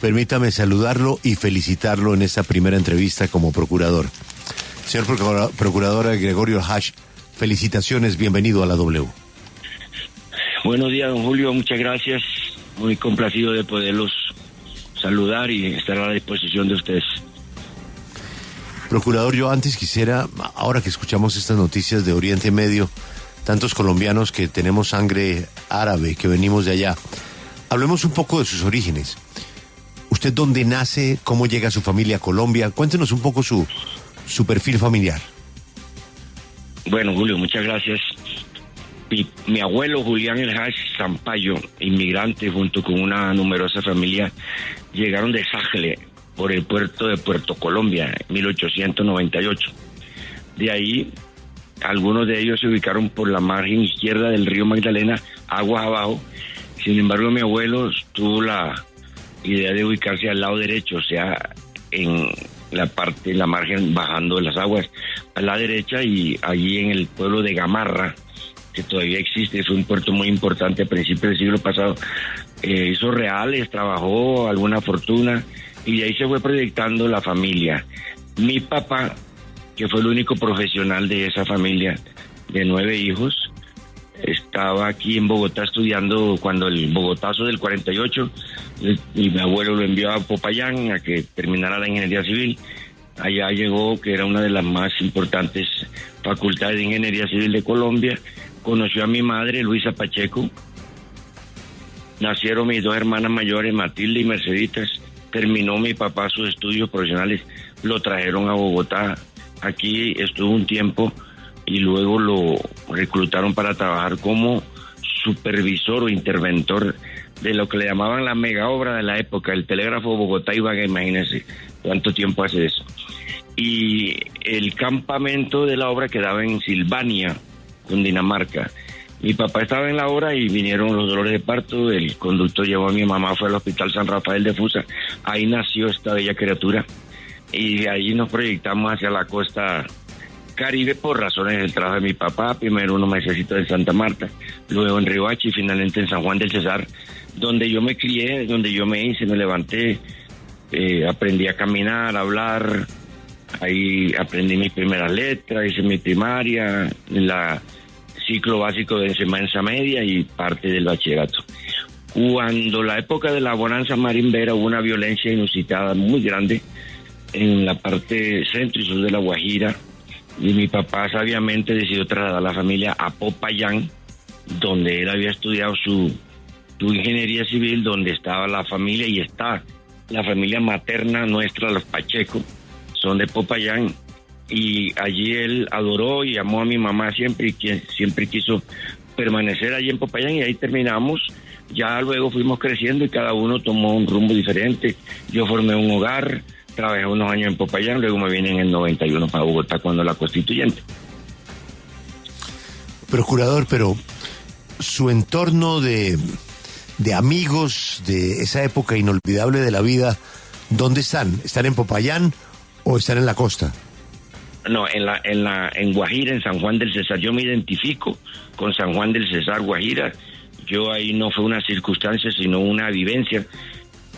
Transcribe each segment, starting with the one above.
Permítame saludarlo y felicitarlo en esta primera entrevista como procurador. Señor Procurador Gregorio Hash, felicitaciones, bienvenido a la W. Buenos días, don Julio, muchas gracias. Muy complacido de poderlos saludar y estar a la disposición de ustedes. Procurador, yo antes quisiera, ahora que escuchamos estas noticias de Oriente Medio, tantos colombianos que tenemos sangre árabe, que venimos de allá, hablemos un poco de sus orígenes. ¿Usted dónde nace? ¿Cómo llega su familia a Colombia? Cuéntenos un poco su perfil familiar. Bueno, Julio, muchas gracias. Mi abuelo Julián El Hash Zampayo, inmigrante junto con una numerosa familia, llegaron de Sagle por el puerto de Puerto Colombia en 1898. De ahí, algunos de ellos se ubicaron por la margen izquierda del río Magdalena, aguas abajo. Sin embargo, mi abuelo tuvo la idea de ubicarse al lado derecho, o sea, en la margen bajando de las aguas a la derecha, y allí en el pueblo de Gamarra, que todavía existe, fue un puerto muy importante a principios del siglo pasado. Hizo reales, trabajó alguna fortuna y de ahí se fue proyectando la familia. Mi papá, que fue el único profesional de esa familia de 9 hijos, estaba aquí en Bogotá estudiando cuando el Bogotazo del 48, y mi abuelo lo envió a Popayán a que terminara la ingeniería civil. Allá llegó, que era una de las más importantes facultades de ingeniería civil de Colombia. Conoció a mi madre, Luisa Pacheco. Nacieron mis 2 hermanas mayores, Matilde y Merceditas. Terminó mi papá sus estudios profesionales, lo trajeron a Bogotá. Aquí estuvo un tiempo y luego lo reclutaron para trabajar como supervisor o interventor de lo que le llamaban la mega obra de la época, el telégrafo Bogotá-Ibagué, imagínense cuánto tiempo hace eso. Y el campamento de la obra quedaba en Silvania, Cundinamarca. Mi papá estaba en la obra y vinieron los dolores de parto, el conductor llevó a mi mamá, fue al Hospital San Rafael de Fusa, ahí nació esta bella criatura, y de ahí nos proyectamos hacia la costa Caribe por razones del trabajo de mi papá, primero unos mesecitos en Santa Marta, luego en Riohacha y finalmente en San Juan del Cesar, donde yo me crié, donde yo me levanté, aprendí a caminar, a hablar, ahí aprendí mis primeras letras, hice mi primaria, la ciclo básico de enseñanza media y parte del bachillerato. Cuando la época de la bonanza marimbera hubo una violencia inusitada muy grande en la parte centro y sur de La Guajira, y mi papá sabiamente decidió trasladar a la familia a Popayán, donde él había estudiado su ingeniería civil, donde estaba la familia y está la familia materna nuestra, los Pacheco, son de Popayán, y allí él adoró y amó a mi mamá siempre, y quien siempre quiso permanecer allí en Popayán, y ahí terminamos. Ya luego fuimos creciendo y cada uno tomó un rumbo diferente. Yo formé un hogar, trabajé unos años en Popayán, luego me vine en el 91 para Bogotá cuando la constituyente. Procurador, pero su entorno de amigos de esa época inolvidable de la vida, ¿dónde están? ¿Están en Popayán o están en la costa? No, en Guajira, en San Juan del Cesar. Yo me identifico con San Juan del Cesar, Guajira. Yo ahí no fue una circunstancia, sino una vivencia.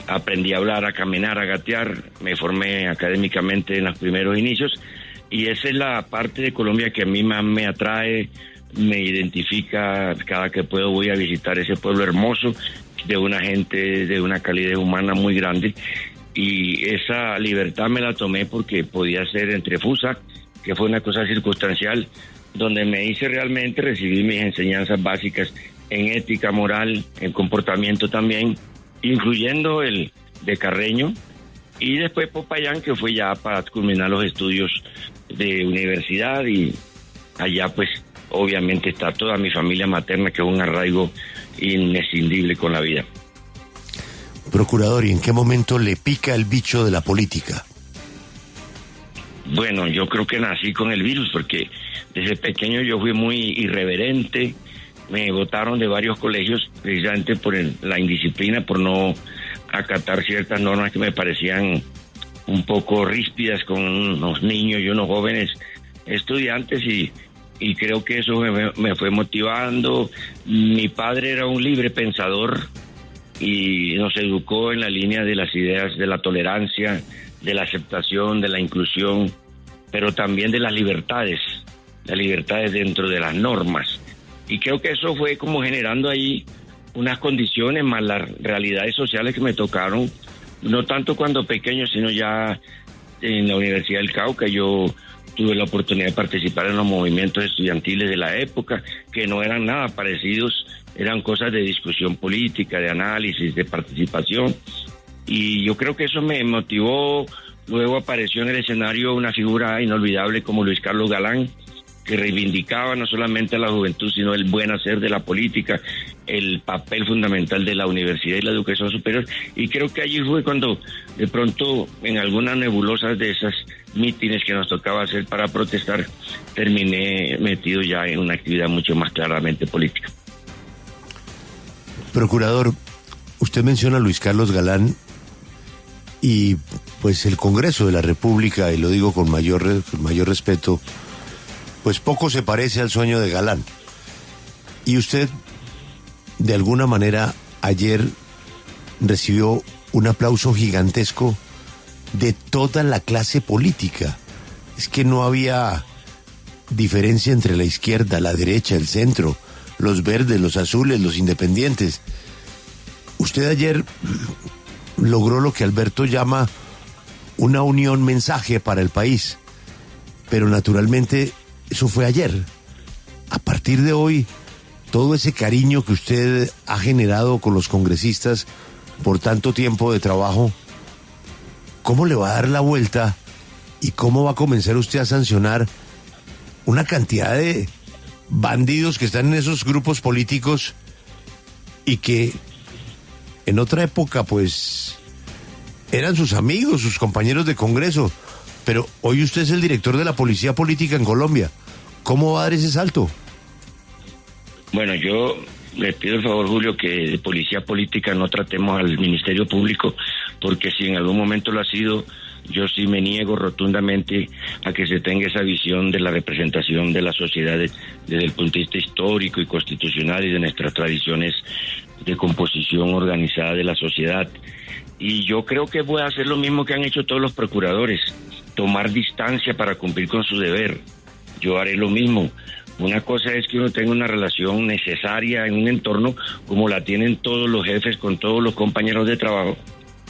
Aprendí a hablar, a caminar, a gatear. Me formé académicamente en los primeros inicios. Y esa es la parte de Colombia que a mí más me atrae, me identifica. Cada que puedo voy a visitar ese pueblo hermoso, de una gente, de una calidez humana muy grande. Y esa libertad me la tomé porque podía ser entre Fusa, que fue una cosa circunstancial, donde me hice realmente, recibí mis enseñanzas básicas en ética, moral, en comportamiento también, incluyendo el de Carreño, y después Popayán, que fue ya para culminar los estudios de universidad, y allá pues obviamente está toda mi familia materna, que es un arraigo inescindible con la vida. Procurador, ¿y en qué momento le pica el bicho de la política? Bueno, yo creo que nací con el virus, porque desde pequeño yo fui muy irreverente. Me botaron de varios colegios precisamente por la indisciplina, por no acatar ciertas normas que me parecían un poco ríspidas con unos niños y unos jóvenes estudiantes, y creo que eso me fue motivando. Mi padre era un libre pensador, y nos educó en la línea de las ideas de la tolerancia, de la aceptación, de la inclusión, pero también de las libertades dentro de las normas. Y creo que eso fue como generando ahí unas condiciones más las realidades sociales que me tocaron, no tanto cuando pequeño, sino ya en la Universidad del Cauca. Yo tuve la oportunidad de participar en los movimientos estudiantiles de la época, que no eran nada parecidos, eran cosas de discusión política, de análisis, de participación, y yo creo que eso me motivó. Luego apareció en el escenario una figura inolvidable como Luis Carlos Galán, que reivindicaba no solamente a la juventud, sino el buen hacer de la política, el papel fundamental de la universidad y la educación superior. Y creo que allí fue cuando, de pronto, en algunas nebulosas de esas mítines que nos tocaba hacer para protestar, terminé metido ya en una actividad mucho más claramente política. Procurador, usted menciona a Luis Carlos Galán y pues el Congreso de la República, y lo digo con mayor respeto, pues poco se parece al sueño de Galán. Y usted, de alguna manera, ayer recibió un aplauso gigantesco de toda la clase política. Es que no había diferencia entre la izquierda, la derecha, el centro, los verdes, los azules, los independientes. Usted ayer logró lo que Alberto llama una unión mensaje para el país, pero naturalmente eso fue ayer. A partir de hoy, todo ese cariño que usted ha generado con los congresistas por tanto tiempo de trabajo, ¿cómo le va a dar la vuelta y cómo va a comenzar usted a sancionar una cantidad de bandidos que están en esos grupos políticos y que en otra época pues eran sus amigos, sus compañeros de Congreso, pero hoy usted es el director de la Policía Política en Colombia? ¿Cómo va a dar ese salto? Bueno, yo le pido el favor, Julio, que de policía política no tratemos al Ministerio Público, porque si en algún momento lo ha sido, yo sí me niego rotundamente a que se tenga esa visión de la representación de la sociedad desde el punto de vista histórico y constitucional y de nuestras tradiciones de composición organizada de la sociedad. Y yo creo que voy a hacer lo mismo que han hecho todos los procuradores, tomar distancia para cumplir con su deber. Yo haré lo mismo. Una cosa es que uno tenga una relación necesaria en un entorno como la tienen todos los jefes con todos los compañeros de trabajo,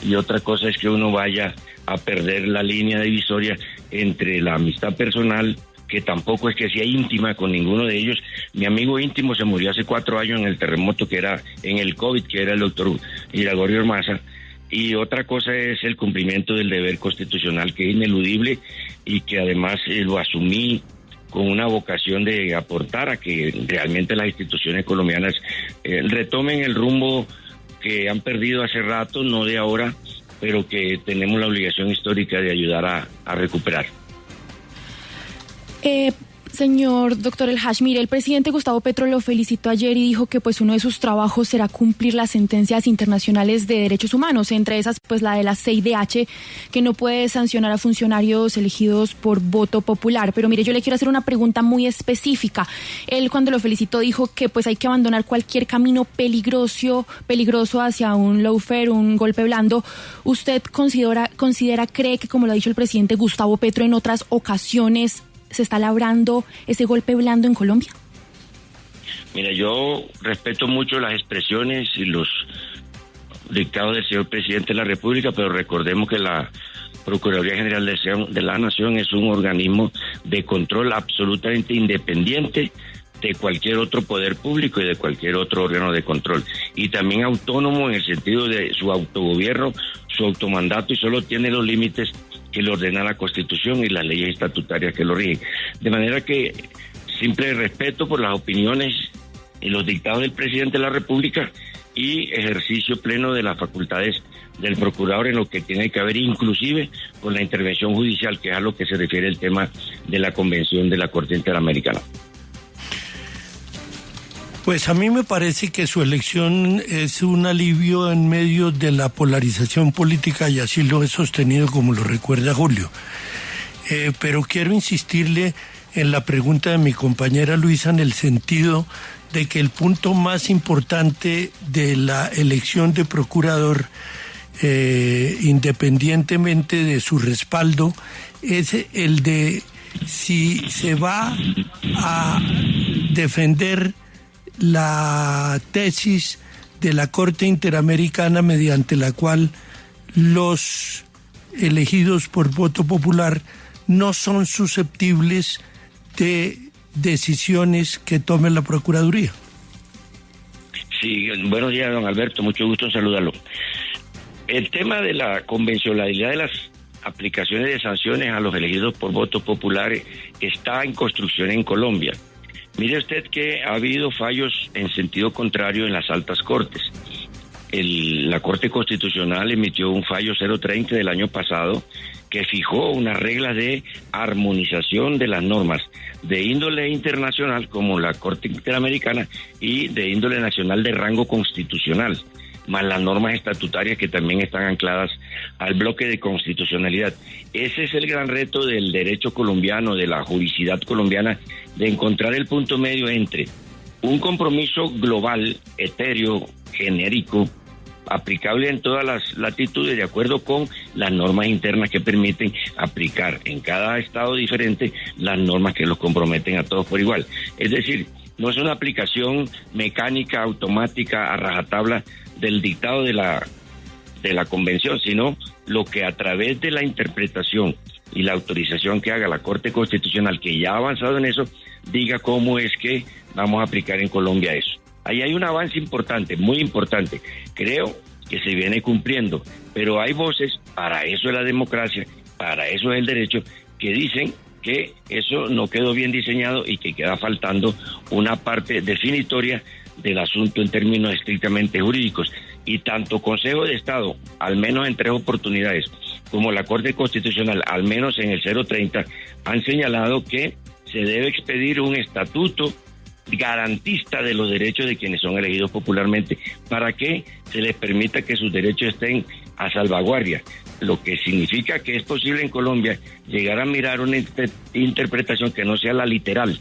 y otra cosa es que uno vaya a perder la línea divisoria entre la amistad personal, que tampoco es que sea íntima con ninguno de ellos. Mi amigo íntimo se murió hace 4 años en el terremoto, que era en el COVID, que era el doctor Iragorio Ormaza, y otra cosa es el cumplimiento del deber constitucional, que es ineludible y que además lo asumí con una vocación de aportar a que realmente las instituciones colombianas retomen el rumbo que han perdido hace rato, no de ahora, pero que tenemos la obligación histórica de ayudar a recuperar. Señor doctor El Haj, mire, el presidente Gustavo Petro lo felicitó ayer y dijo que pues uno de sus trabajos será cumplir las sentencias internacionales de derechos humanos, entre esas pues la de la CIDH, que no puede sancionar a funcionarios elegidos por voto popular. Pero mire, yo le quiero hacer una pregunta muy específica. Él, cuando lo felicitó, dijo que pues hay que abandonar cualquier camino peligroso hacia un lawfare, un golpe blando. ¿Usted cree que, como lo ha dicho el presidente Gustavo Petro en otras ocasiones, se está labrando ese golpe blando en Colombia? Mira, yo respeto mucho las expresiones y los dictados del señor presidente de la República, pero recordemos que la Procuraduría General de la Nación es un organismo de control absolutamente independiente de cualquier otro poder público y de cualquier otro órgano de control, y también autónomo en el sentido de su autogobierno, su automandato, y solo tiene los límites que le ordena la Constitución y las leyes estatutarias que lo rigen. De manera que simple respeto por las opiniones y los dictados del presidente de la República y ejercicio pleno de las facultades del procurador en lo que tiene que ver inclusive con la intervención judicial, que es a lo que se refiere el tema de la Convención de la Corte Interamericana. Pues a mí me parece que su elección es un alivio en medio de la polarización política, y así lo he sostenido, como lo recuerda Julio. Pero quiero insistirle en la pregunta de mi compañera Luisa, en el sentido de que el punto más importante de la elección de procurador, independientemente de su respaldo, es el de si se va a defender la tesis de la Corte Interamericana mediante la cual los elegidos por voto popular no son susceptibles de decisiones que tome la Procuraduría. Sí, buenos días, don Alberto, mucho gusto en saludarlo. El tema de la convencionalidad de las aplicaciones de sanciones a los elegidos por voto popular está en construcción en Colombia. Mire usted que ha habido fallos en sentido contrario en las altas cortes. La Corte Constitucional emitió un fallo 030 del año pasado que fijó unas reglas de armonización de las normas de índole internacional como la Corte Interamericana y de índole nacional de rango constitucional, más las normas estatutarias que también están ancladas al bloque de constitucionalidad. Ese es el gran reto del derecho colombiano, de la juridicidad colombiana, de encontrar el punto medio entre un compromiso global, etéreo, genérico, aplicable en todas las latitudes, de acuerdo con las normas internas que permiten aplicar en cada estado diferente las normas que los comprometen a todos por igual. Es decir, no es una aplicación mecánica, automática, a rajatabla del dictado de la convención, sino lo que a través de la interpretación y la autorización que haga la Corte Constitucional, que ya ha avanzado en eso, diga cómo es que vamos a aplicar en Colombia eso. Ahí hay un avance importante, muy importante. Creo que se viene cumpliendo, pero hay voces, para eso es la democracia, para eso es el derecho, que dicen que eso no quedó bien diseñado y que queda faltando una parte definitoria del asunto en términos estrictamente jurídicos. Y tanto Consejo de Estado, al menos en 3 oportunidades, como la Corte Constitucional, al menos en el 030, han señalado que se debe expedir un estatuto garantista de los derechos de quienes son elegidos popularmente para que se les permita que sus derechos estén a salvaguardia, lo que significa que es posible en Colombia llegar a mirar una interpretación que no sea la literal,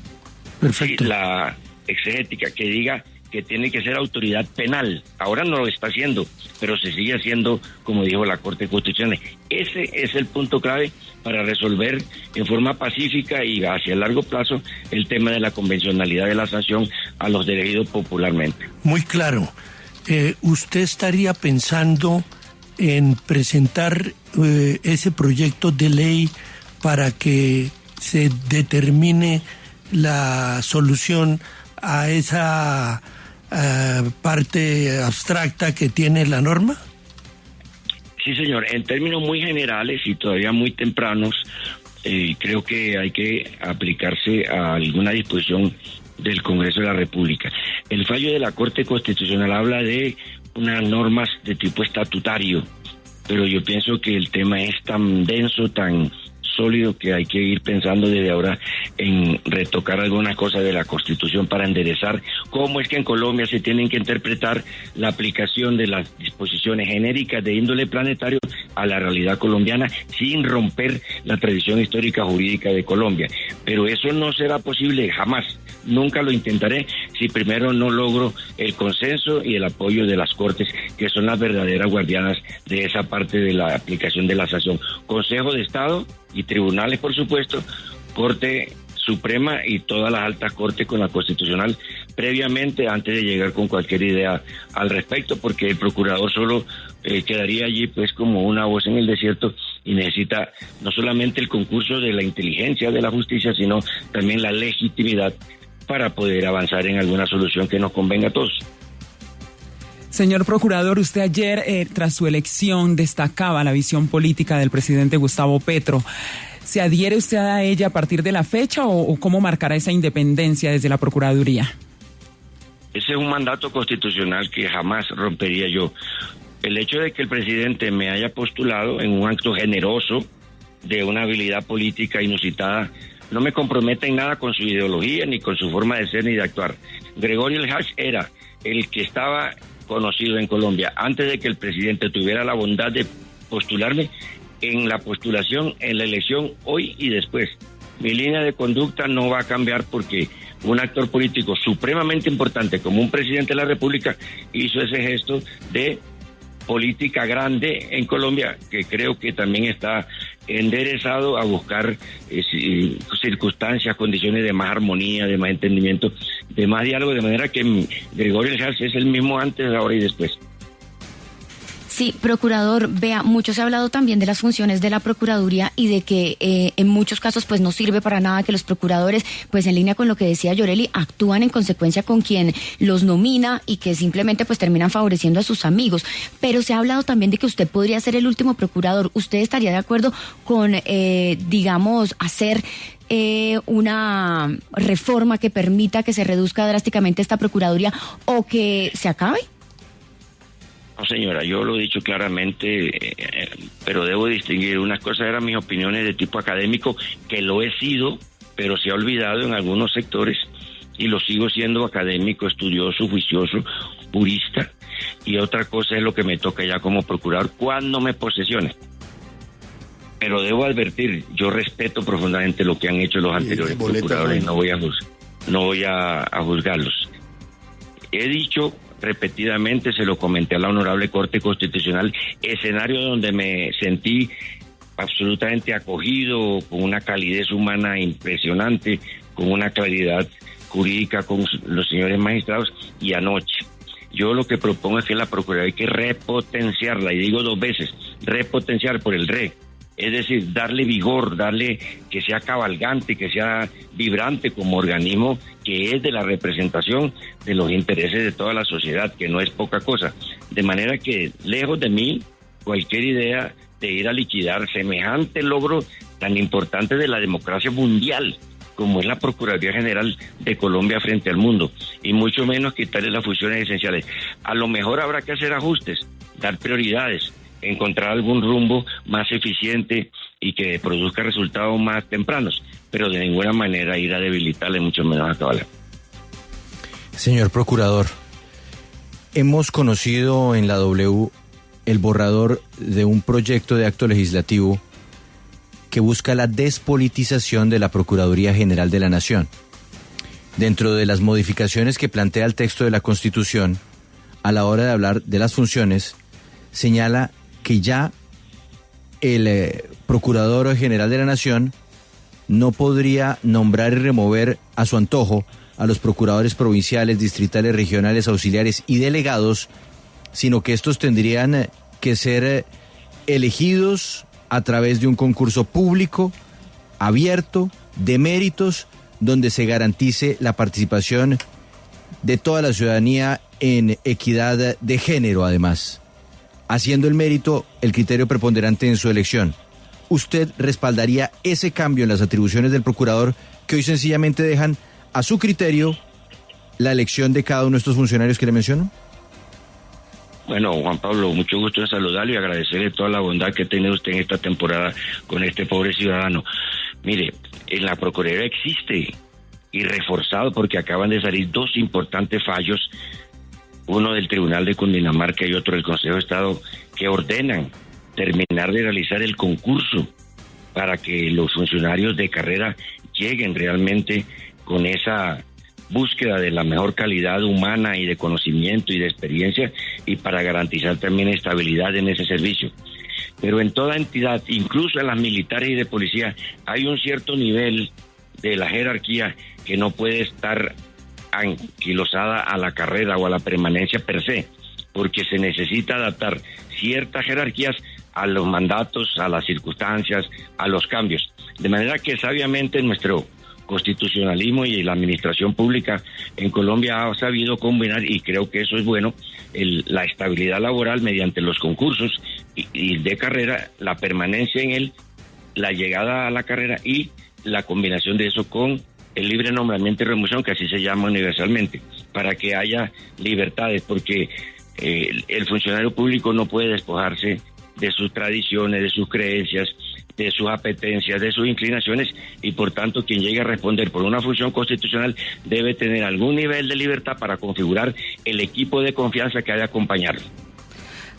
la exegética, que diga que tiene que ser autoridad penal. Ahora no lo está haciendo, pero se sigue haciendo, como dijo la Corte Constitucional. Ese es el punto clave para resolver en forma pacífica y hacia largo plazo el tema de la convencionalidad de la sanción a los elegidos popularmente. Muy claro. ¿Usted estaría pensando en presentar ese proyecto de ley para que se determine la solución a esa parte abstracta que tiene la norma? Sí, señor. En términos muy generales y todavía muy tempranos, creo que hay que aplicarse a alguna disposición del Congreso de la República. El fallo de la Corte Constitucional habla de unas normas de tipo estatutario, pero yo pienso que el tema es tan denso, tan sólido, que hay que ir pensando desde ahora en retocar algunas cosas de la Constitución para enderezar cómo es que en Colombia se tienen que interpretar la aplicación de las disposiciones genéricas de índole planetario a la realidad colombiana sin romper la tradición histórica jurídica de Colombia. Pero eso no será posible jamás. Nunca lo intentaré si primero no logro el consenso y el apoyo de las Cortes, que son las verdaderas guardianas de esa parte de la aplicación de la sanción. Consejo de Estado y tribunales, por supuesto, Corte Suprema y todas las altas cortes con la Constitucional previamente, antes de llegar con cualquier idea al respecto, porque el procurador solo quedaría allí pues como una voz en el desierto y necesita no solamente el concurso de la inteligencia de la justicia, sino también la legitimidad para poder avanzar en alguna solución que nos convenga a todos. Señor procurador, usted ayer, tras su elección, destacaba la visión política del presidente Gustavo Petro. ¿Se adhiere usted a ella a partir de la fecha o cómo marcará esa independencia desde la Procuraduría? Ese es un mandato constitucional que jamás rompería yo. El hecho de que el presidente me haya postulado en un acto generoso de una habilidad política inusitada no me compromete en nada con su ideología, ni con su forma de ser ni de actuar. Gregorio El Hach era el que estaba conocido en Colombia antes de que el presidente tuviera la bondad de postularme, en la postulación, en la elección, hoy y después. Mi línea de conducta no va a cambiar porque un actor político supremamente importante como un presidente de la República hizo ese gesto de política grande en Colombia, que creo que también está enderezado a buscar circunstancias, condiciones de más armonía, de más entendimiento, de más diálogo, de manera que Gregorio Eljas es el mismo antes, ahora y después. Sí, procurador, vea, mucho se ha hablado también de las funciones de la Procuraduría y de que en muchos casos pues no sirve para nada que los procuradores, pues en línea con lo que decía Yoreli, actúan en consecuencia con quien los nomina y que simplemente pues terminan favoreciendo a sus amigos. Pero se ha hablado también de que usted podría ser el último procurador. ¿Usted estaría de acuerdo con, digamos, hacer una reforma que permita que se reduzca drásticamente esta Procuraduría o que se acabe? No, señora, yo lo he dicho claramente, pero debo distinguir. Unas cosas eran mis opiniones de tipo académico, que lo he sido, pero se ha olvidado en algunos sectores, y lo sigo siendo académico, estudioso, juicioso, purista, y otra cosa es lo que me toca ya como procurador cuando me posesione. Pero debo advertir, yo respeto profundamente lo que han hecho los anteriores procuradores, no voy a juzgarlos. He dicho repetidamente, se lo comenté a la Honorable Corte Constitucional, escenario donde me sentí absolutamente acogido, con una calidez humana impresionante, con una claridad jurídica con los señores magistrados, y anoche. Yo lo que propongo es que la Procuraduría hay que repotenciarla, y digo 2 veces, repotenciar por el re. Es decir, darle vigor, darle que sea cabalgante, que sea vibrante como organismo que es de la representación de los intereses de toda la sociedad, que no es poca cosa. De manera que, lejos de mí, cualquier idea de ir a liquidar semejante logro tan importante de la democracia mundial, como es la Procuraduría General de Colombia frente al mundo, y mucho menos quitarle las funciones esenciales. A lo mejor habrá que hacer ajustes, dar prioridades, encontrar algún rumbo más eficiente y que produzca resultados más tempranos, pero de ninguna manera ir a debilitarle, mucho menos a acabarla. Señor Procurador, hemos conocido en la W el borrador de un proyecto de acto legislativo que busca la despolitización de la Procuraduría General de la Nación. Dentro de las modificaciones que plantea el texto de la Constitución, a la hora de hablar de las funciones, señala que ya el Procurador General de la Nación no podría nombrar y remover a su antojo a los procuradores provinciales, distritales, regionales, auxiliares y delegados, sino que estos tendrían que ser elegidos a través de un concurso público, abierto, de méritos, donde se garantice la participación de toda la ciudadanía en equidad de género, además, haciendo el mérito el criterio preponderante en su elección. ¿Usted respaldaría ese cambio en las atribuciones del procurador, que hoy sencillamente dejan a su criterio la elección de cada uno de estos funcionarios que le menciono? Bueno, Juan Pablo, mucho gusto en saludarlo y agradecerle toda la bondad que ha tenido usted en esta temporada con este pobre ciudadano. Mire, en la Procuraduría existe, y reforzado porque acaban de salir 2 importantes fallos, uno del Tribunal de Cundinamarca y otro del Consejo de Estado, que ordenan terminar de realizar el concurso para que los funcionarios de carrera lleguen realmente con esa búsqueda de la mejor calidad humana y de conocimiento y de experiencia, y para garantizar también estabilidad en ese servicio. Pero en toda entidad, incluso en las militares y de policía, hay un cierto nivel de la jerarquía que no puede estar anquilosada a la carrera o a la permanencia per se, porque se necesita adaptar ciertas jerarquías a los mandatos, a las circunstancias, a los cambios. De manera que sabiamente nuestro constitucionalismo y la administración pública en Colombia ha sabido combinar, y creo que eso es bueno, la estabilidad laboral mediante los concursos y de carrera, la permanencia en él, la llegada a la carrera y la combinación de eso con el libre nombramiento y remoción, que así se llama universalmente, para que haya libertades, porque el funcionario público no puede despojarse de sus tradiciones, de sus creencias, de sus apetencias, de sus inclinaciones, y por tanto quien llegue a responder por una función constitucional debe tener algún nivel de libertad para configurar el equipo de confianza que ha de acompañarlo.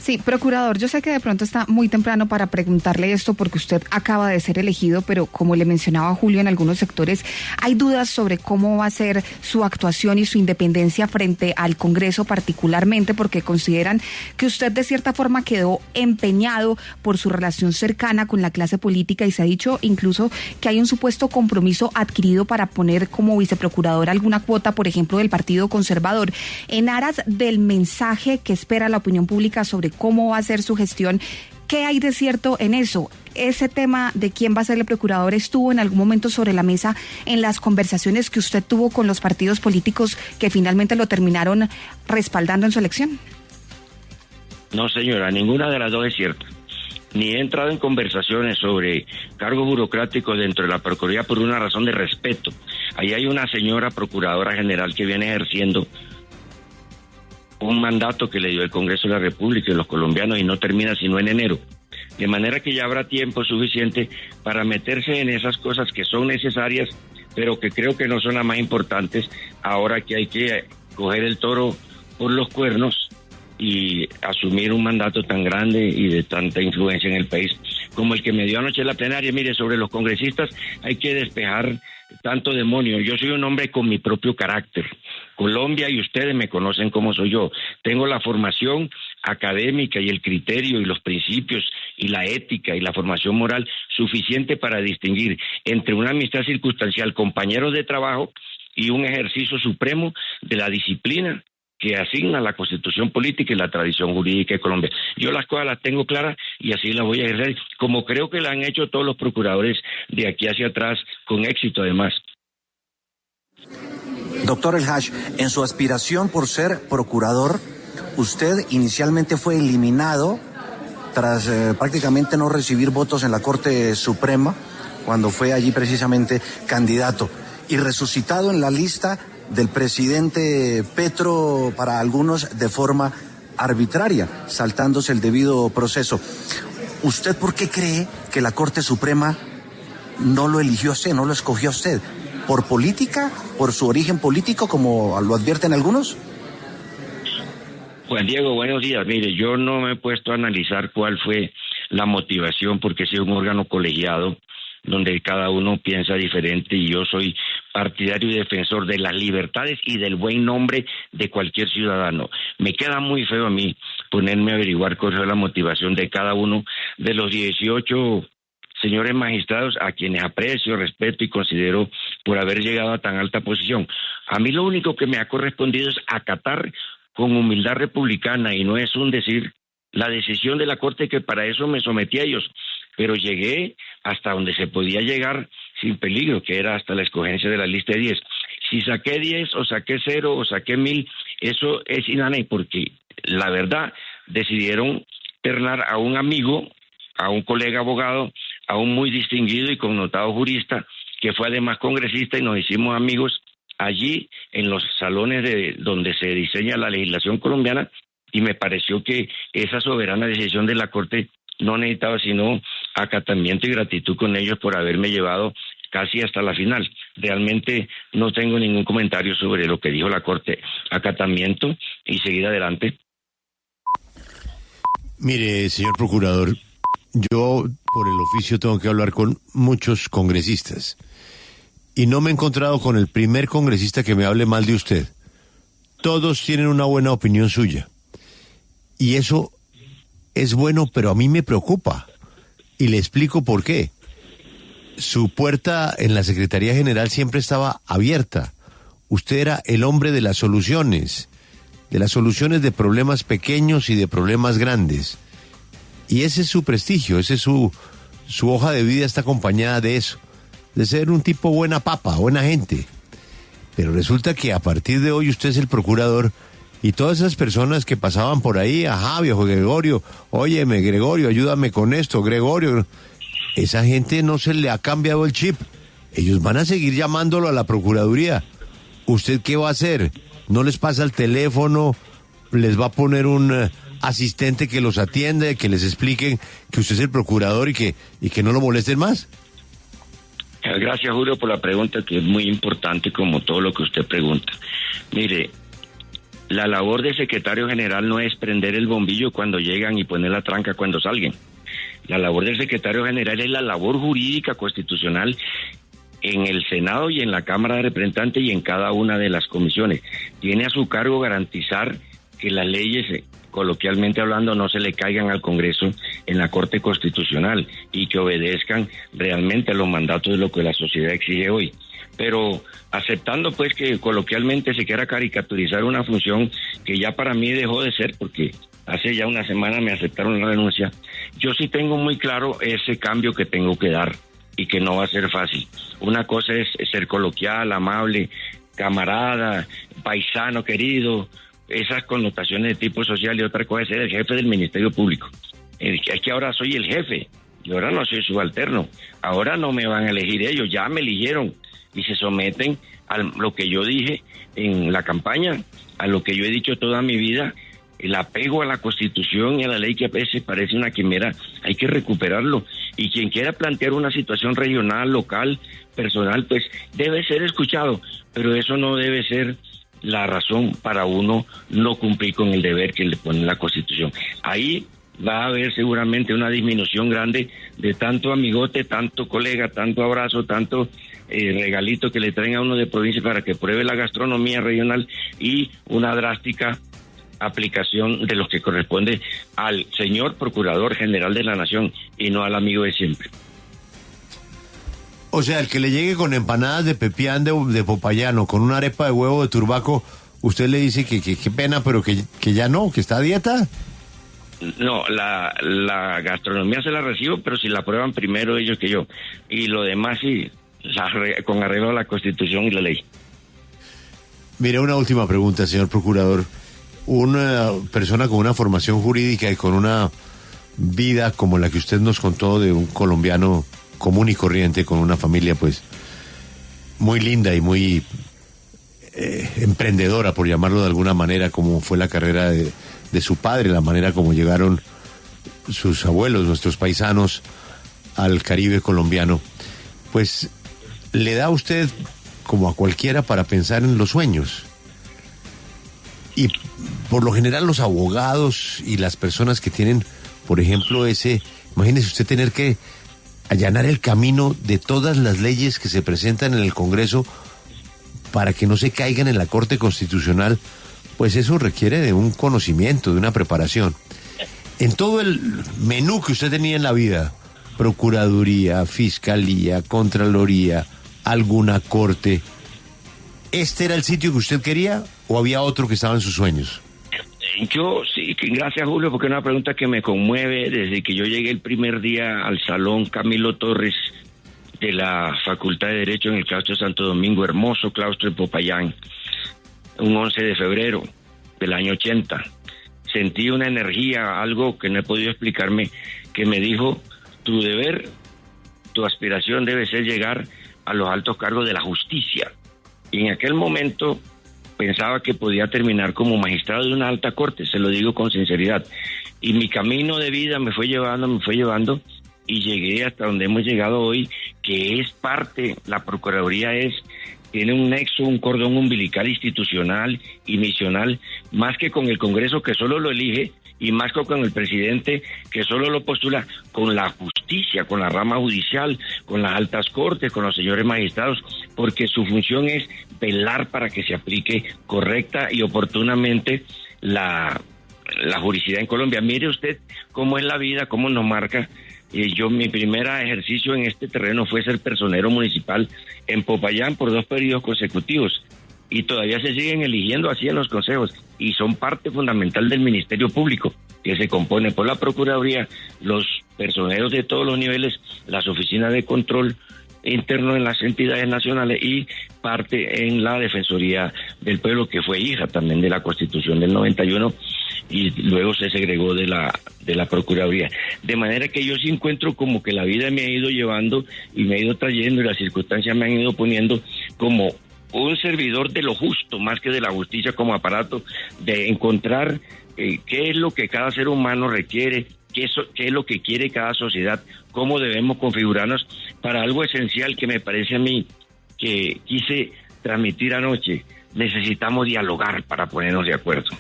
Sí, procurador, yo sé que de pronto está muy temprano para preguntarle esto porque usted acaba de ser elegido, pero como le mencionaba Julio, en algunos sectores hay dudas sobre cómo va a ser su actuación y su independencia frente al Congreso, particularmente porque consideran que usted de cierta forma quedó empeñado por su relación cercana con la clase política y se ha dicho incluso que hay un supuesto compromiso adquirido para poner como viceprocurador alguna cuota, por ejemplo, del Partido Conservador. En aras del mensaje que espera la opinión pública sobre cómo va a ser su gestión, ¿qué hay de cierto en eso? ¿Ese tema de quién va a ser el procurador estuvo en algún momento sobre la mesa en las conversaciones que usted tuvo con los partidos políticos que finalmente lo terminaron respaldando en su elección? No, señora, ninguna de las dos es cierta. Ni he entrado en conversaciones sobre cargos burocráticos dentro de la Procuraduría por una razón de respeto. Ahí hay una señora Procuradora General que viene ejerciendo un mandato que le dio el Congreso de la República y los colombianos y no termina sino en enero. De manera que ya habrá tiempo suficiente para meterse en esas cosas que son necesarias, pero que creo que no son las más importantes ahora que hay que coger el toro por los cuernos y asumir un mandato tan grande y de tanta influencia en el país como el que me dio anoche en la plenaria. Mire, sobre los congresistas hay que despejar tanto demonio. Yo soy un hombre con mi propio carácter. Colombia y ustedes me conocen como soy yo. Tengo la formación académica y el criterio y los principios y la ética y la formación moral suficiente para distinguir entre una amistad circunstancial, compañeros de trabajo y un ejercicio supremo de la disciplina que asigna la Constitución política y la tradición jurídica de Colombia. Yo las cosas las tengo claras y así las voy a ejercer, como creo que la han hecho todos los procuradores de aquí hacia atrás, con éxito además. Doctor El Haj, en su aspiración por ser procurador, usted inicialmente fue eliminado tras prácticamente no recibir votos en la Corte Suprema, cuando fue allí precisamente candidato, y resucitado en la lista del presidente Petro, para algunos de forma arbitraria, saltándose el debido proceso. ¿Usted por qué cree que la Corte Suprema no lo eligió a usted, no lo escogió a usted? ¿Por política? ¿Por su origen político, como lo advierten algunos? Juan Diego, buenos días. Mire, yo no me he puesto a analizar cuál fue la motivación, porque es un órgano colegiado donde cada uno piensa diferente y yo soy partidario y defensor de las libertades y del buen nombre de cualquier ciudadano. Me queda muy feo a mí ponerme a averiguar cuál fue la motivación de cada uno de los 18 señores magistrados a quienes aprecio, respeto y considero por haber llegado a tan alta posición. A mí lo único que me ha correspondido es acatar con humildad republicana, y no es un decir, la decisión de la Corte, que para eso me sometí a ellos, pero llegué hasta donde se podía llegar sin peligro, que era hasta la escogencia de la lista de 10. Si saqué 10 o saqué 0 o saqué 1000, eso es inane, porque la verdad decidieron ternar a un amigo, a un colega abogado, a un muy distinguido y connotado jurista, que fue además congresista, y nos hicimos amigos allí en los salones de donde se diseña la legislación colombiana, y me pareció que esa soberana decisión de la Corte no necesitaba sino acatamiento y gratitud con ellos por haberme llevado casi hasta la final. Realmente no tengo ningún comentario sobre lo que dijo la Corte. Acatamiento y seguir adelante. Mire, señor procurador, yo por el oficio tengo que hablar con muchos congresistas y no me he encontrado con el primer congresista que me hable mal de usted. Todos tienen una buena opinión suya y eso es bueno, pero a mí me preocupa y le explico por qué. Su puerta en la Secretaría General siempre estaba abierta. Usted era el hombre de las soluciones de problemas pequeños y de problemas grandes. Y ese es su prestigio, ese es su hoja de vida, está acompañada de eso, de ser un tipo buena papa, buena gente. Pero resulta que a partir de hoy usted es el procurador y todas esas personas que pasaban por ahí, ajá, viejo Gregorio, óyeme, Gregorio, ayúdame con esto, Gregorio, esa gente no se le ha cambiado el chip. Ellos van a seguir llamándolo a la Procuraduría. ¿Usted qué va a hacer? ¿No les pasa el teléfono? ¿Les va a poner un asistente que los atienda, que les expliquen que usted es el procurador y que no lo molesten más? Gracias, Julio, por la pregunta, que es muy importante como todo lo que usted pregunta. Mire, La labor de secretario general no es prender el bombillo cuando llegan y poner la tranca cuando salgan. La labor del secretario general es la labor jurídica constitucional en el Senado y en la Cámara de Representantes y en cada una de las comisiones. Tiene a su cargo garantizar que las leyes, coloquialmente hablando, no se le caigan al Congreso en la Corte Constitucional y que obedezcan realmente a los mandatos de lo que la sociedad exige hoy. Pero aceptando pues que coloquialmente se quiera caricaturizar una función que ya para mí dejó de ser, porque hace ya una semana me aceptaron la renuncia, yo sí tengo muy claro ese cambio que tengo que dar y que no va a ser fácil. Una cosa es ser coloquial, amable, camarada, paisano querido, esas connotaciones de tipo social, y otra cosa es ser el jefe del Ministerio Público. Es que ahora soy el jefe y ahora no soy subalterno. Ahora no me van a elegir ellos, ya me eligieron y se someten a lo que yo dije en la campaña, a lo que yo he dicho toda mi vida. El apego a la Constitución y a la ley, que a veces parece una quimera, hay que recuperarlo. Y quien quiera plantear una situación regional, local, personal, pues debe ser escuchado, pero eso no debe ser la razón para uno no cumplir con el deber que le pone la Constitución. Ahí va a haber seguramente una disminución grande de tanto amigote, tanto colega, tanto abrazo, tanto regalito que le traen a uno de provincia para que pruebe la gastronomía regional, y una drástica aplicación de lo que corresponde al señor Procurador General de la Nación y no al amigo de siempre. O sea, el que le llegue con empanadas de pepián de Popayán, con una arepa de huevo de Turbaco, usted le dice que qué pena, pero que ya no, que está a dieta. No, la gastronomía se la recibo, pero si la prueban primero ellos que yo. Y lo demás sí, con arreglo a la Constitución y la ley. Mire, una última pregunta, señor Procurador. Una persona con una formación jurídica y con una vida como la que usted nos contó, de un colombiano común y corriente, con una familia pues muy linda y muy emprendedora, por llamarlo de alguna manera, como fue la carrera de su padre, la manera como llegaron sus abuelos, nuestros paisanos, al Caribe colombiano, pues le da a usted, como a cualquiera, para pensar en los sueños. Y por lo general los abogados y las personas que tienen, por ejemplo, imagínese usted tener que allanar el camino de todas las leyes que se presentan en el Congreso para que no se caigan en la Corte Constitucional, pues eso requiere de un conocimiento, de una preparación. En todo el menú que usted tenía en la vida, Procuraduría, Fiscalía, Contraloría, alguna corte, ¿este era el sitio que usted quería o había otro que estaba en sus sueños? Yo sí, gracias Julio, porque es una pregunta que me conmueve. Desde que yo llegué el primer día al Salón Camilo Torres de la Facultad de Derecho en el claustro de Santo Domingo, hermoso claustro de Popayán, un 11 de febrero del año 80, sentí una energía, algo que no he podido explicarme, que me dijo: tu deber, tu aspiración debe ser llegar a los altos cargos de la justicia. Y en aquel momento pensaba que podía terminar como magistrado de una alta corte, se lo digo con sinceridad. Y mi camino de vida me fue llevando y llegué hasta donde hemos llegado hoy, que es parte, la Procuraduría tiene un nexo, un cordón umbilical institucional y misional, más que con el Congreso, que solo lo elige, y más que con el presidente, que solo lo postula, con la justicia, con la rama judicial, con las altas cortes, con los señores magistrados, porque su función es velar para que se aplique correcta y oportunamente la jurisprudencia en Colombia. Mire usted cómo es la vida, cómo nos marca. Mi primer ejercicio en este terreno fue ser personero municipal en Popayán por 2 periodos consecutivos, y todavía se siguen eligiendo así en los consejos, y son parte fundamental del Ministerio Público, que se compone por la Procuraduría, los personeros de todos los niveles, las oficinas de control interno en las entidades nacionales y parte en la Defensoría del Pueblo, que fue hija también de la Constitución del 91 y luego se segregó de la Procuraduría. De manera que yo sí encuentro como que la vida me ha ido llevando y me ha ido trayendo, y las circunstancias me han ido poniendo como un servidor de lo justo, más que de la justicia como aparato, de encontrar qué es lo que cada ser humano requiere, qué es lo que quiere cada sociedad, cómo debemos configurarnos para algo esencial que me parece a mí que quise transmitir anoche. necesitamos dialogar para ponernos de acuerdo.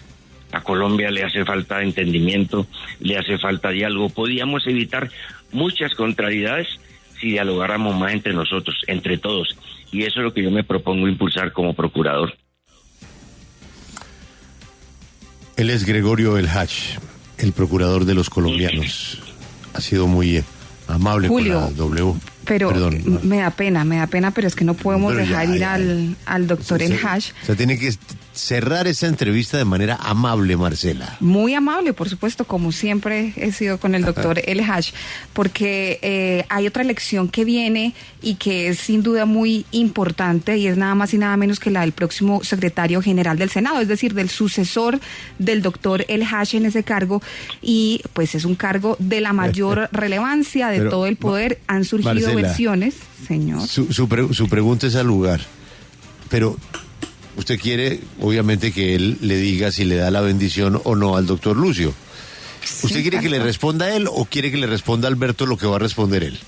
A Colombia le hace falta entendimiento, le hace falta diálogo. Podíamos evitar muchas contrariedades si dialogáramos más entre nosotros, entre todos. Y eso es lo que yo me propongo impulsar como procurador. Él es Gregorio El Hach, el procurador de los colombianos. Ha sido muy amable, Julio, con la W. Pero perdón. me da pena, pero es que no podemos dejar ir al doctor El Hach. O sea, tiene que cerrar esa entrevista de manera amable, Marcela. Muy amable, por supuesto, como siempre he sido con el doctor El Hach, porque hay otra elección que viene y que es sin duda muy importante, y es nada más y nada menos que la del próximo secretario general del Senado, es decir, del sucesor del doctor El Hach en ese cargo, y pues es un cargo de la mayor relevancia de todo el poder. Han surgido Marcela, versiones, señor. Su pregunta es al lugar, pero usted quiere, obviamente, que él le diga si le da la bendición o no al doctor Lucio. ¿Usted quiere que le responda a él o quiere que le responda a Alberto lo que va a responder él?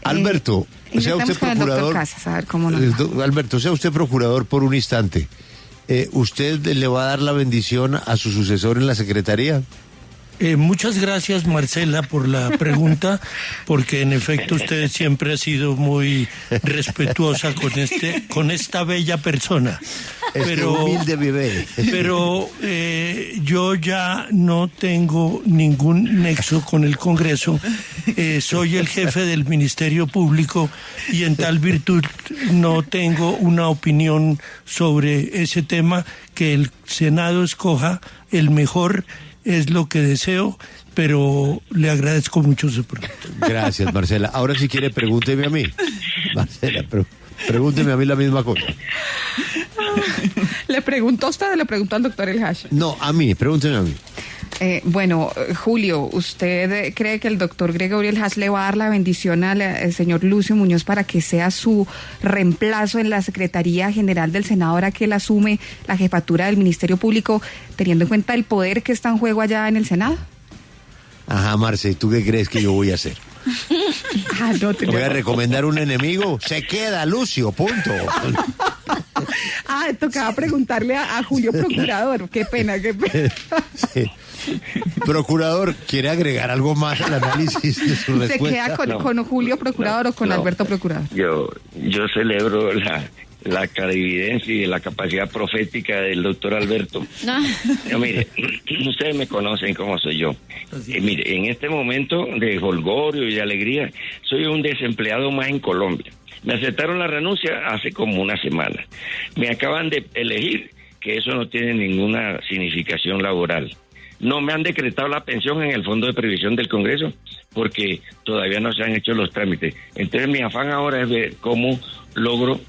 Alberto, sea usted procurador. Casas, a ver cómo no. Alberto, sea usted procurador por un instante. ¿Usted le va a dar la bendición a su sucesor en la secretaría? Muchas gracias, Marcela, por la pregunta, porque en efecto usted siempre ha sido muy respetuosa con esta bella persona. Humilde bebé. Pero yo ya no tengo ningún nexo con el Congreso. Soy el jefe del Ministerio Público y en tal virtud no tengo una opinión sobre ese tema. Que el Senado escoja el mejor es lo que deseo, pero le agradezco mucho su pregunta. Gracias, Marcela. Ahora si quiere, pregúnteme a mí. Marcela, pregúnteme a mí la misma cosa. ¿Le preguntó a usted o le preguntó al doctor El Hach? No, a mí, pregúnteme a mí. Bueno, Julio, ¿usted cree que el doctor Gregorio El Hach le va a dar la bendición al señor Lucio Muñoz para que sea su reemplazo en la Secretaría General del Senado ahora que él asume la jefatura del Ministerio Público, teniendo en cuenta el poder que está en juego allá en el Senado? Ajá, Marce, ¿y tú qué crees que yo voy a hacer? ¿Voy a recomendar un enemigo? Se queda Lucio, punto. Tocaba preguntarle a Julio Procurador. Qué pena. Sí. Procurador, ¿quiere agregar algo más al análisis de su respuesta? ¿Se queda con Julio Procurador o con Alberto Procurador? Yo celebro la clarividencia y la capacidad profética del doctor Alberto. Mire, ustedes me conocen cómo soy yo. Mire, en este momento de jolgorio y de alegría, soy un desempleado más en Colombia. Me aceptaron la renuncia hace como una semana. Me acaban de elegir, que eso no tiene ninguna significación laboral. No me han decretado la pensión en el Fondo de Previsión del Congreso porque todavía no se han hecho los trámites. Entonces mi afán ahora es ver cómo logro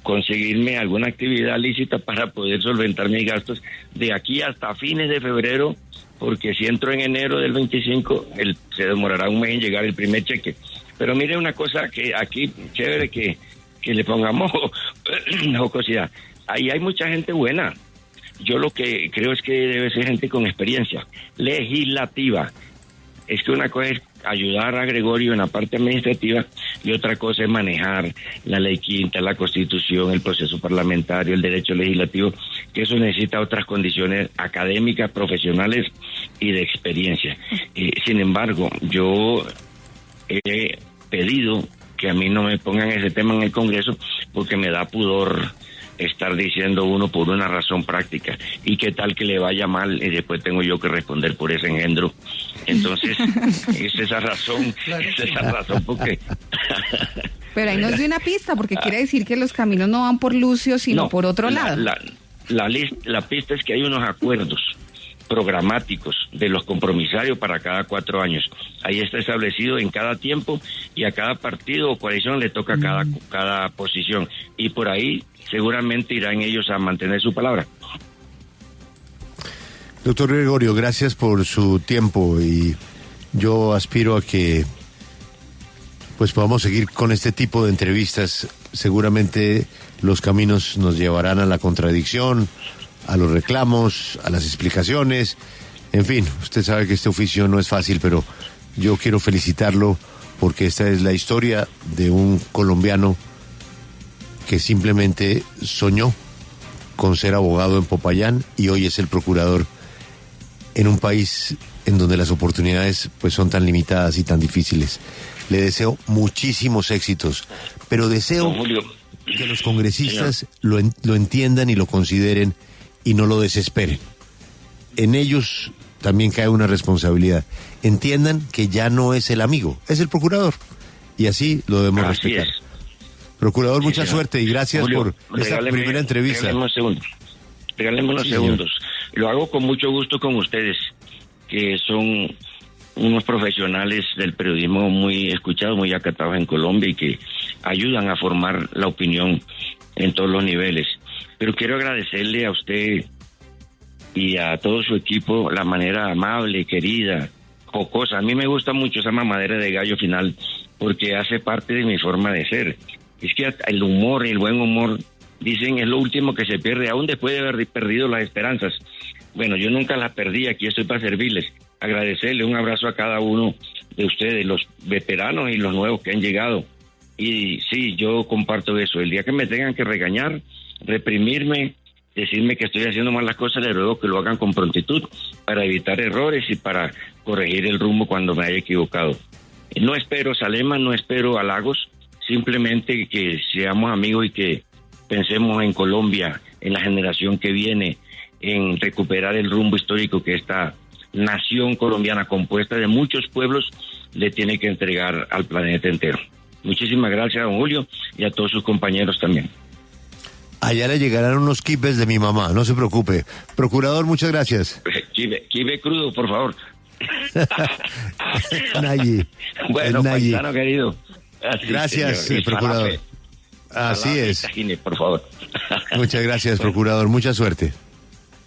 conseguirme alguna actividad lícita para poder solventar mis gastos de aquí hasta fines de febrero, porque si entro en enero del 25, se demorará un mes en llegar el primer cheque. Pero mire una cosa que aquí, chévere que le pongamos jocosidad. Ahí hay mucha gente buena. Yo lo que creo es que debe ser gente con experiencia legislativa. Es que una cosa es ayudar a Gregorio en la parte administrativa y otra cosa es manejar la ley quinta, la Constitución, el proceso parlamentario, el derecho legislativo, que eso necesita otras condiciones académicas, profesionales y de experiencia. Sin embargo, yo he pedido que a mí no me pongan ese tema en el Congreso porque me da pudor estar diciendo uno por una razón práctica y qué tal que le vaya mal y después tengo yo que responder por ese engendro. Entonces es esa razón porque pero ahí nos dio una pista porque quiere decir que los caminos no van por Lucio sino por otro lado. La pista es que hay unos acuerdos programáticos de los compromisarios para cada 4 años. Ahí está establecido en cada tiempo y a cada partido o coalición le toca cada posición y por ahí seguramente irán ellos a mantener su palabra. Doctor Gregorio, gracias por su tiempo y yo aspiro a que pues podamos seguir con este tipo de entrevistas. Seguramente los caminos nos llevarán a la contradicción, a los reclamos, a las explicaciones. En fin, usted sabe que este oficio no es fácil, pero yo quiero felicitarlo porque esta es la historia de un colombiano que simplemente soñó con ser abogado en Popayán y hoy es el procurador en un país en donde las oportunidades pues son tan limitadas y tan difíciles. Le deseo muchísimos éxitos, pero deseo que los congresistas lo entiendan y lo consideren y no lo desesperen. En ellos también cae una responsabilidad. Entiendan que ya no es el amigo, es el procurador. Y así lo debemos respetar. Procurador, mucha suerte y gracias Julio, por esta primera entrevista. Regáleme unos segundos. Lo hago con mucho gusto con ustedes, que son unos profesionales del periodismo muy escuchados, muy acatados en Colombia y que ayudan a formar la opinión en todos los niveles. Pero quiero agradecerle a usted y a todo su equipo la manera amable, querida, jocosa. A mí me gusta mucho esa mamadera de gallo final porque hace parte de mi forma de ser. Es que el humor y el buen humor, dicen, es lo último que se pierde, aún después de haber perdido las esperanzas. Bueno, yo nunca las perdí, aquí estoy para servirles. Agradecerle un abrazo a cada uno de ustedes, los veteranos y los nuevos que han llegado. Y sí, yo comparto eso. El día que me tengan que regañar, reprimirme, decirme que estoy haciendo mal las cosas, les ruego que lo hagan con prontitud para evitar errores y para corregir el rumbo cuando me haya equivocado. No espero Salema, no espero halagos, simplemente que seamos amigos y que pensemos en Colombia, en la generación que viene, en recuperar el rumbo histórico que esta nación colombiana, compuesta de muchos pueblos, le tiene que entregar al planeta entero. Muchísimas gracias, don Julio, y a todos sus compañeros también. Allá le llegarán unos kibes de mi mamá, no se preocupe. Procurador, muchas gracias. Kibe crudo, por favor. Nayi. Bueno, paisano querido. Así, gracias, procurador. Así es. Por favor. Muchas gracias, procurador. Mucha suerte.